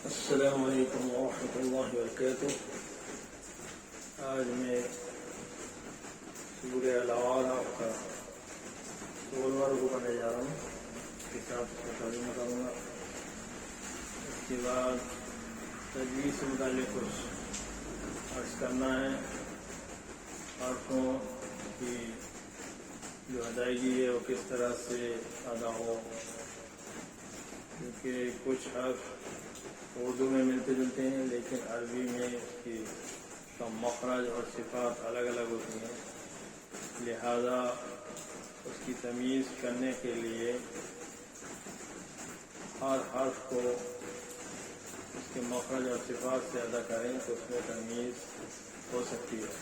السلام علیکم ورحمۃ اللہ وبرکاتہ۔ آج میں سورہ الاعراف کا 16واں رکوع پڑھنے جا رہا ہوں، اس کے ساتھ اس کا ترجمہ کروں گا۔ اس کے بعد تجوید سے متعلق کچھ عرض کرنا ہے، حرفوں کی جو ادائیگی ہے وہ کس طرح سے ادا ہو، کیونکہ کچھ حرف اردو میں ملتے جلتے ہیں لیکن عربی میں اس کی مخرج اور صفات الگ الگ ہوتی ہیں، لہذا اس کی تمیز کرنے کے لیے ہر حرف کو اس کے مخرج اور صفات سے ادا کریں تو اس میں تمیز ہو سکتی ہے،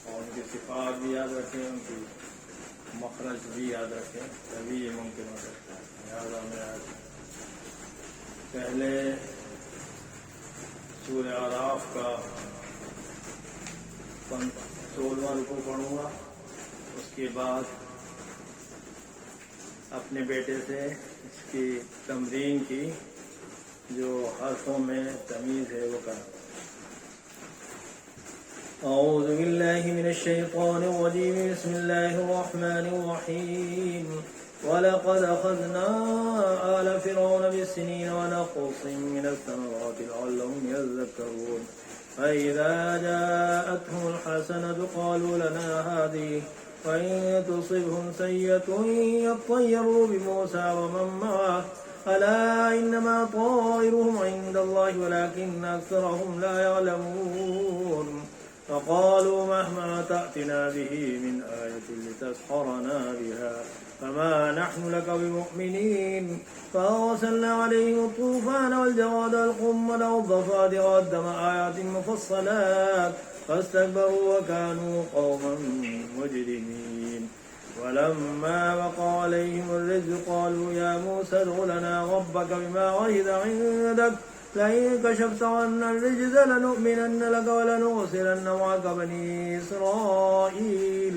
اور ان کی صفات بھی یاد رکھیں، ان کی مخرج بھی یاد رکھیں، تبھی یہ ممکن ہو سکتا ہے۔ لہٰذا میں آج پہلے سورہ اعراف کا 16واں رکوع پڑھوں گا، اس کے بعد اپنے بیٹے سے اس کی تمرین کی جو حرفوں میں تمیز ہے وہ کروں۔ اعوذ باللہ من الشیطان الرجیم، بسم اللہ الرحمن الرحیم۔ وَلَقَدْ أَخَذْنَا آلَ فِرْعَوْنَ بِالسِّنِينَ وَنَقْصٍ مِّنَ الثَّمَرَاتِ لَعَلَّهُمْ يَذَّكَّرُونَ فَإِذَا جَاءَتْهُمُ الْحَسَنَةُ قَالُوا لَنَا هَٰذِهِ وَإِن تُصِبْهُمْ سَيِّئَةٌ يَطَّيَّرُوا بِمُوسَىٰ وَمَن مَّعَهُ أَلَا إِنَّمَا طَائِرُهُمْ عِندَ اللَّهِ وَلَٰكِنَّ أَكْثَرَهُمْ لَا يَعْلَمُونَ فقالوا مهما تأتنا به من آية لتسحرنا بها فما نحن لك بمؤمنين فأرسلنا عليهم الطوفان والجراد والقمل والضفادع والدم آيات مفصلات فاستكبروا وكانوا قوما مجرمين ولما وقع عليهم الرجز قالوا يا موسى ادع لنا ربك بما عهد عندك لئن كشفت عنا الرجز لنؤمنن لك ولنرسلن معك بني إسرائيل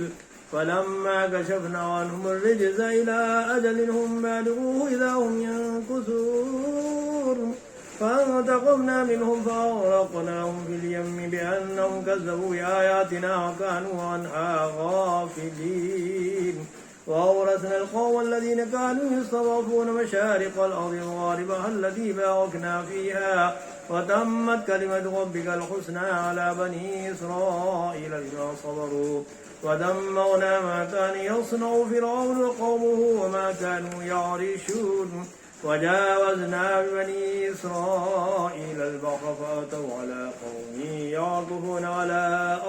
فلما كشفنا عنهم الرجز إلى أجل هم بالغوه إذا هم ينكثون فانتقمنا منهم فأغرقناهم في اليم بأنهم كذبوا بآياتنا وكانوا عنها غافلين وأورثنا القوم الذين كانوا يستضعفون مشارق الأرض ومغاربها التي باركنا فيها وتمت كلمة ربك الحسنى على بني إسرائيل بما صبروا ودمرنا ما كان يصنع فرعون وقومه وما كانوا يعرشون وجاوزنا ببني إسرائيل البحر فأتوا على قوم يعكفون على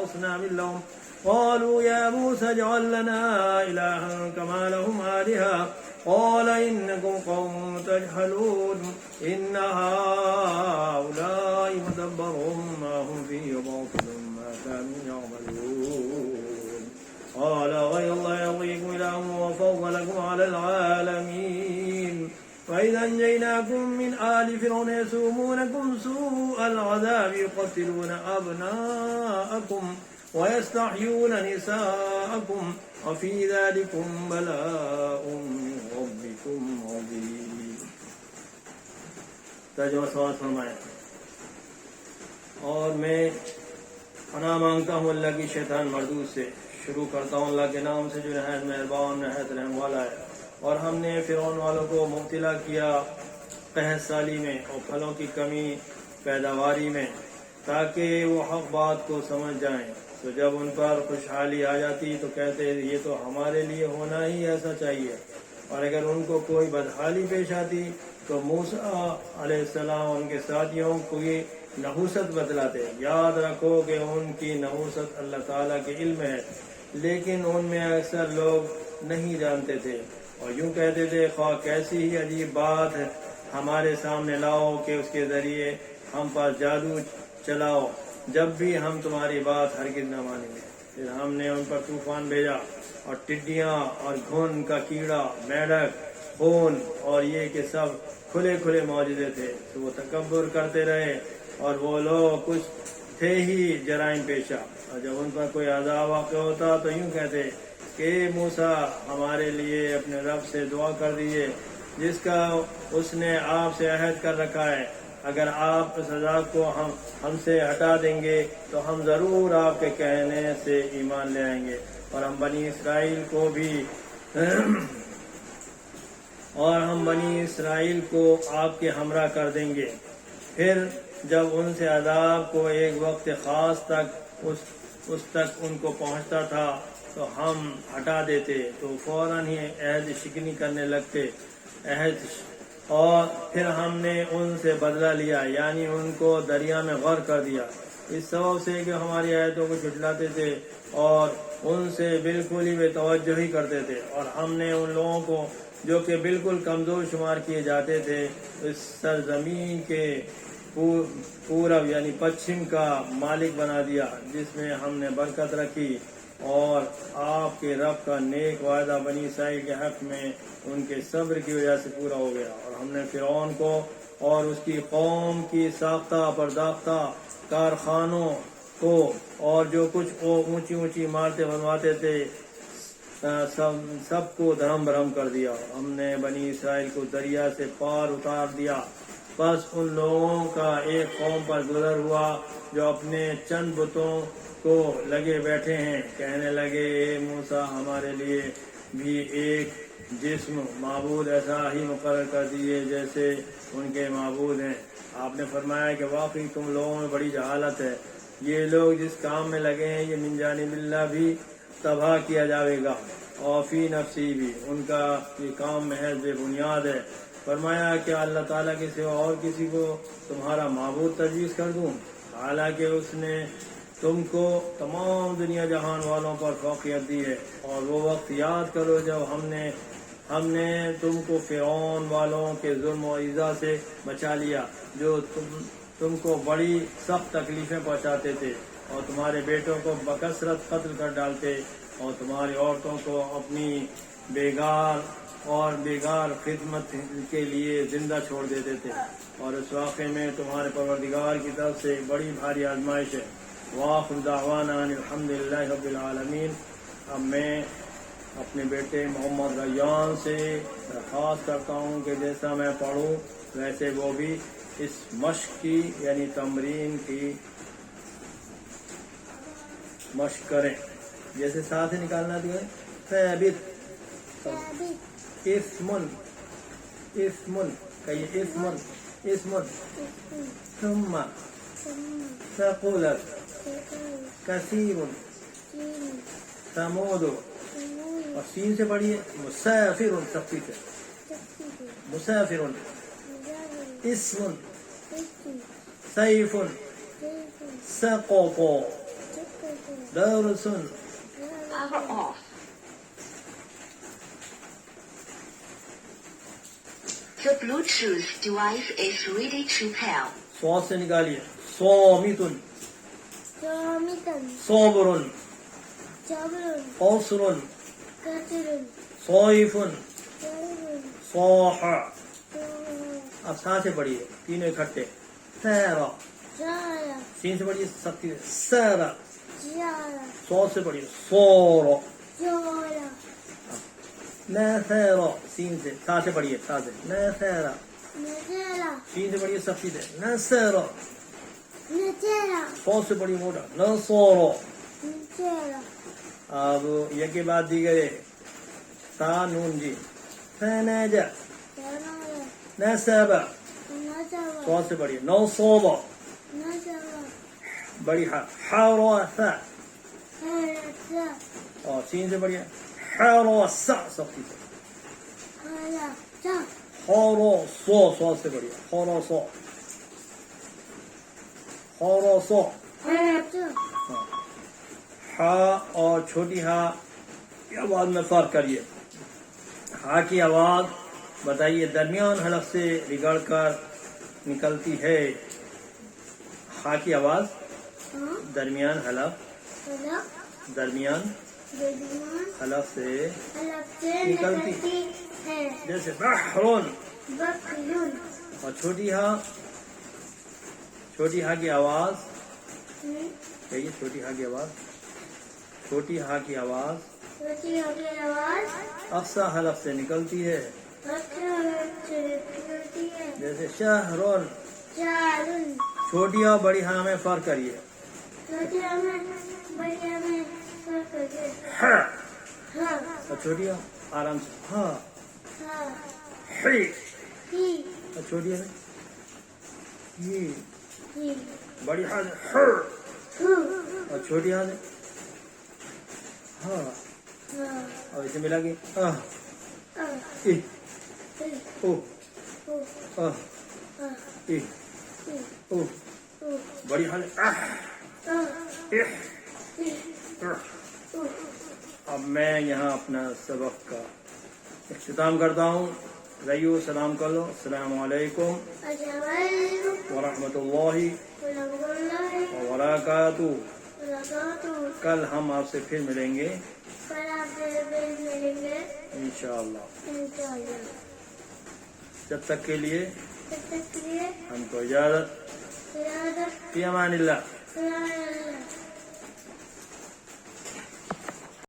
أصنام لهم قالوا يا موسى اجعل لنا إلها كما لهم آلهة قال إنكم قوم تجهلون إن هؤلاء متبر ما هم فيه باطل ما كانوا يعملون قال غير الله يرضيكم إلها وفضلكم على العالمين وإذا أنجيناكم من آل فرعون يسومونكم سوء العذاب يقتلون أبناءكم ويستحيون نساءكم وفي ذلكم بلاء من ربكم عظيم۔ ترجمہ سوال فرمائیں۔ اور میں پناہ مانگتا ہوں اللہ کی شیطان مردود سے، شروع کرتا ہوں اللہ کے نام سے جو نہایت مہربان نہایت رحم والا ہے۔ اور ہم نے فرعون والوں کو مبتلا کیا قحط سالی میں اور پھلوں کی کمی پیداواری میں، تاکہ وہ حق بات کو سمجھ جائیں، تو جب ان پر خوشحالی آ جاتی تو کہتے یہ تو ہمارے لیے ہونا ہی ایسا چاہیے، اور اگر ان کو کوئی بدحالی پیش آتی تو موسیٰ علیہ السلام ان کے ساتھیوں کو یہ نحوست بتلاتے۔ یاد رکھو کہ ان کی نحوست اللہ تعالیٰ کے علم ہے، لیکن ان میں اکثر لوگ نہیں جانتے تھے، اور یوں کہتے تھے خواہ کیسی ہی عجیب بات ہمارے سامنے لاؤ کہ اس کے ذریعے ہم پر جادو چلاؤ، جب بھی ہم تمہاری بات ہرگز نہ مانیں گے۔ پھر ہم نے ان پر طوفان بھیجا اور ٹڈیاں اور گھن کا کیڑا، میںڈک، خون، اور یہ کہ سب کھلے کھلے معجزے تھے، تو وہ تکبر کرتے رہے اور وہ لوگ کچھ تھے ہی جرائم پیشہ، اور جب ان پر کوئی عذاب واقع ہوتا تو یوں کہتے کہ موسیٰ ہمارے لیے اپنے رب سے دعا کر دیجیے جس کا اس نے آپ سے عہد کر رکھا ہے، اگر آپ اس عذاب کو ہم سے ہٹا دیں گے تو ہم ضرور آپ کے کہنے سے ایمان لے آئیں گے، اور ہم بنی اسرائیل کو آپ کے ہمراہ کر دیں گے۔ پھر جب ان سے عذاب کو ایک وقت خاص تک اس تک ان کو پہنچتا تھا تو ہم ہٹا دیتے تو فوراً ہی عہد شکنی کرنے لگتے اور پھر ہم نے ان سے بدلہ لیا، یعنی ان کو دریا میں غرق کر دیا، اس سبب سے کہ ہماری آیتوں کو جھٹلاتے تھے اور ان سے بالکل ہی بے توجہی کرتے تھے۔ اور ہم نے ان لوگوں کو جو کہ بالکل کمزور شمار کیے جاتے تھے اس سرزمین کے پورب یعنی پچھم کا مالک بنا دیا، جس میں ہم نے برکت رکھی، اور آپ کے رب کا نیک وعدہ بنی اسرائیل کے حق میں ان کے صبر کی وجہ سے پورا ہو گیا۔ اور ہم نے فرعون کو اور اس کی قوم کی ساختہ پرداختہ کارخانوں کو اور جو کچھ وہ اونچی اونچی عمارتیں بنواتے تھے سب کو دھرم بھرم کر دیا۔ ہم نے بنی اسرائیل کو دریا سے پار اتار دیا، بس ان لوگوں کا ایک قوم پر گزر ہوا جو اپنے چند بتوں کو لگے بیٹھے ہیں، کہنے لگے اے موسیٰ ہمارے لیے بھی ایک جسم معبود ایسا ہی مقرر کر دیے جیسے ان کے معبود ہیں۔ آپ نے فرمایا کہ واقعی تم لوگوں میں بڑی جہالت ہے، یہ لوگ جس کام میں لگے ہیں یہ من جانب اللہ بھی تباہ کیا جائے گا، اور فی نفسی بھی ان کا یہ کام محض بے بنیاد ہے۔ فرمایا کہ اللہ تعالیٰ کے سوا اور کسی کو تمہارا معبود تجویز کر دوں، حالانکہ اس نے تم کو تمام دنیا جہان والوں پر فوقیت دی ہے۔ اور وہ وقت یاد کرو جب ہم نے تم کو فرعون والوں کے ظلم و ایذا سے بچا لیا، جو تم کو بڑی سخت تکلیفیں پہنچاتے تھے، اور تمہارے بیٹوں کو بکثرت قتل کر ڈالتے، اور تمہاری عورتوں کو اپنی بیگار خدمت کے لیے زندہ چھوڑ دیتے تھے۔ اور اس واقعے میں تمہارے پروردگار کی طرف سے بڑی بھاری آزمائش ہے۔ وآخر دعوانا ان الحمدللہ رب العالمین۔ اب میں اپنے بیٹے محمد ریان سے درخواست کرتا ہوں کہ جیسا میں پڑھوں ویسے وہ بھی اس مشق کی یعنی تمرین کی مشق کریں۔ جیسے ساتھ ہی نکالنا دیا ثابت اسمن کہیے اسمن ثم ثقلت کثیر ثمود، اور سین سے پڑھیے مسافر سختی سے مسافر، اسم سیف سقط درس۔ The Bluetooth device is ready to pair. صوت سے نکالیے صامت صابر قصر صائف صاح۔ اب ساتھ سے پڑھیے تینوں اکٹھے سارا، سین سے پڑھیے سختی سے سارا، صوت سے پڑھیے سورا ناثارا، سین سے ساتھ سے پڑھیے ساتھ سے ناثارا، سین سے پڑھیے سختی سے ناثارا، صوت سے پڑھیے موٹا نصارا۔ اب یہ کے بعد دیگر تا نون جی تناجا نسبا، صوت سے پڑھیے نصابا، بڑی حراسا، اور سین سے پڑھیے حراسا سختی سے حراسا، صوت سے پڑھیے حراسا حراسا۔ ہا اور چھوٹی ہا کی آواز میں فرق کریے۔ ہا کی آواز بتائیے درمیان حلق سے بگڑ کر نکلتی ہے۔ ہا کی آواز درمیان حلق سے نکلتی ہے، جیسے بحرون۔ اور چھوٹی ہا کی آواز کہیے، چھوٹی ہا کی آواز اقصی حلق سے نکلتی ہے، جیسے شہرون جال چھوٹی اور بڑی ہاں میں فرق کریے. چھوٹی میں بڑی میں فرق ہے ہاں ہاں اور چھوٹی آرام سے ہاں. ہاں ہی ہی اور چھوٹی ہے ہی. ہی بڑی ہاں سے ہر ہو اور چھوٹی ہاں سے ہاں. ہاں اور اسے ملا کے آہ آ ای ہی او ہو آہ آ ای ہی او. ہو بڑی ہاں سے آہ آ اح ہی اح. ہو. اب میں یہاں اپنا سبق کا اختتام کرتا ہوں. رہیو سلام کر لو. السلام علیکم السلام علیکم ورحمۃ اللہ ورحمۃ اللہ وبرکاتہ. وبرکاتہ. کل ہم آپ سے پھر ملیں گے کل آپ سے ملیں گے انشاءاللہ. انشاءاللہ. جب تک کے لیے تب تک کے لیے ہم کو اجازت. زیادہ فی امان اللہ.